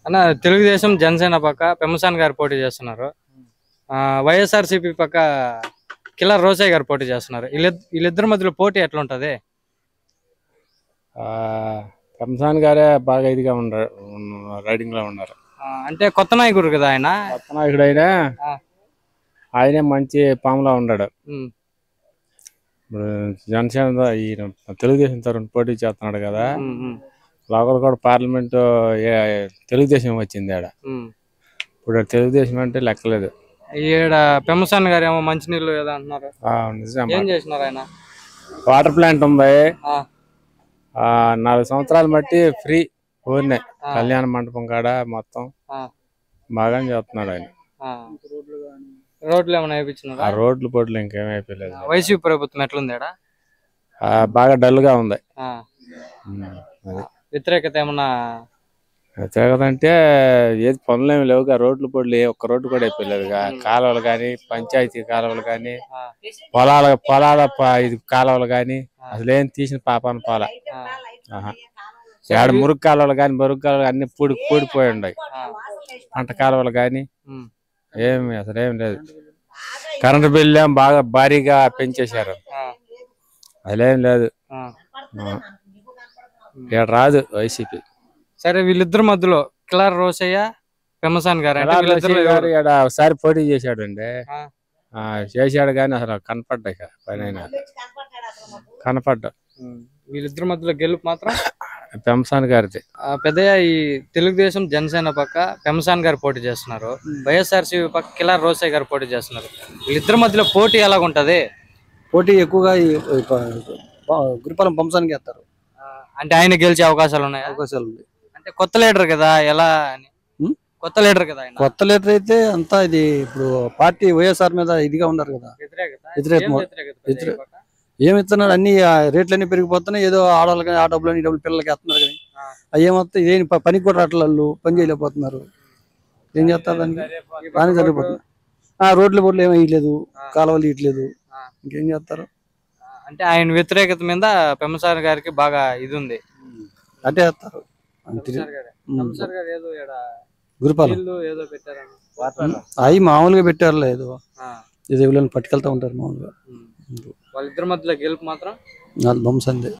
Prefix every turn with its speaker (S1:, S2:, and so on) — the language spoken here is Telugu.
S1: అన్న తెలుగుదేశం జనసేన పక్క పెమ్మసాని గారు పోటీ చేస్తున్నారు. వైఎస్ఆర్సీపీ పక్క కిల్లర్ రోసయ్య గారు పోటీ చేస్తున్నారు. వీళ్ళిద్దరి మధ్యలో పోటీ ఎట్లా ఉంటది?
S2: పెమ్మసాని గారే బాగా ఇదిగా ఉన్నారు, రైడింగ్ లో ఉన్నారు.
S1: అంటే కొత్త నాయకుడు కదా ఆయన.
S2: కొత్త నాయకుడు అయినా ఆయనే మంచి పాములా ఉన్నాడు. ఇప్పుడు జనసేన తెలుగుదేశం తరఫున పోటీ చేస్తున్నాడు కదా, లోకల్ కూడా పార్లమెంట్ తెలుగుదేశం వచ్చింది ఆడ. ఇప్పుడు తెలుగుదేశం అంటే లెక్కలేదు.
S1: ఈడ పెమ్మసాని గారు ఏమో మంచినీళ్ళు ఏదో అంటున్నారు. ఏం చేసినారు ఆయన?
S2: వాటర్ ప్లాంట్ ఉంది, 4 సంవత్సరాలు బట్టి ఫ్రీ ఊరినే కళ్యాణ మండపం కాడ మొత్తం బాగానే చేస్తున్నాడు ఆయన.
S1: రోడ్లు ఏమైనా వేయించినారా?
S2: రోడ్లు పొడ్లు ఇంకేం అయిపోలేదు.
S1: వైసీపీ ప్రభుత్వం ఎట్లుంది?
S2: బాగా డల్ గా ఉంది.
S1: వ్యతిరేకత ఏమన్నా?
S2: వ్యతిరేకత అంటే ఏది పనులు ఏమి లేవుగా, రోడ్లు పొడ్లు ఒక్క రోడ్డు కూడా అయిపోలేదు. కాలువలు కానీ, పంచాయతీ కాలువలు కానీ, పొలాల ఇది కాలువలు కానీ అసలు ఏం తీసిన పాపాన పోలా. మురుగు కాలువలు కానీ, బరుగు కాలువలు అన్ని పూడిపోయి ఉన్నాయి. పంట కాలువలు కానీ ఏమి అసలు ఏం లేదు. కరెంటు బిల్లు ఏం బాగా భారీగా పెంచేశారు, అదేం లేదు. ఇక్కడ రాదు వైసీపీ.
S1: సరే, వీళ్ళిద్దరి మధ్యలో కిల్లర్ రోసయ్య, పెమ్మసాని గారు
S2: ఒకసారి పోటీ చేశాడు అండి. చేశాడు కానీ అసలు కనపడ్డాక పని కనపడ్డా.
S1: వీళ్ళిద్దరి మధ్యలో గెలుపు మాత్రం
S2: పెమ్మసాని గారిది.
S1: పెద్దయ్య, ఈ తెలుగుదేశం జనసేన పక్క పెమ్మసాని గారు పోటీ చేస్తున్నారు, వైఎస్ఆర్సీపీ పక్క కిల్లర్ రోసయ్య గారు పోటీ చేస్తున్నారు. వీళ్ళిద్దరి మధ్యలో పోటీ ఎలాగుంటది?
S3: పోటీ ఎక్కువగా గురుపాలెం పెమ్మసాని చేస్తారు.
S1: అంటే ఆయన గెలిచే అవకాశాలు ఉన్నాయి.
S3: అవకాశాలు ఉన్నాయి.
S1: అంటే కొత్త లీడర్ కదా, ఎలా అని? కొత్త లీడర్ కదా ఆయన.
S3: కొత్త లీడర్ అయితే అంతా ఇది ఇప్పుడు పార్టీ వైఎస్ఆర్ మీద ఇదిగా ఉన్నారు కదా, వ్యతిరేకత. ఏమి ఇస్తున్నాడు? అన్ని రేట్లన్నీ పెరిగిపోతున్నాయి. ఏదో ఆడవాళ్ళు కానీ, ఆ డబ్బులు ఈ డబ్బులు పిల్లలకి వేస్తున్నారు కానీ అవి ఏమొస్తాయి? ఇదేం పనికి కూడా రావట్లేదు, పని చేయలేకపోతున్నారు. ఏం చేస్తారు? దానికి సరిపోతుంది. రోడ్లు బొడ్లు ఏమీ ఇవ్వలేదు, కాలువలు ఇవ్వట్లేదు, ఇంకేం చేస్తారు?
S1: అంటే ఆయన వ్యతిరేకత మీద పెమ్మసాని గారికి బాగా ఇది ఉంది
S3: అంటే వేస్తారు. గురుపాలెం అవి మామూలుగా పెట్టారు, లేదు ఇది పట్టుకెళ్తా ఉంటారు మామూలుగా.
S1: వాళ్ళిద్దరి మధ్యలో గెలుపు మాత్రం
S3: బొమ్మసాని.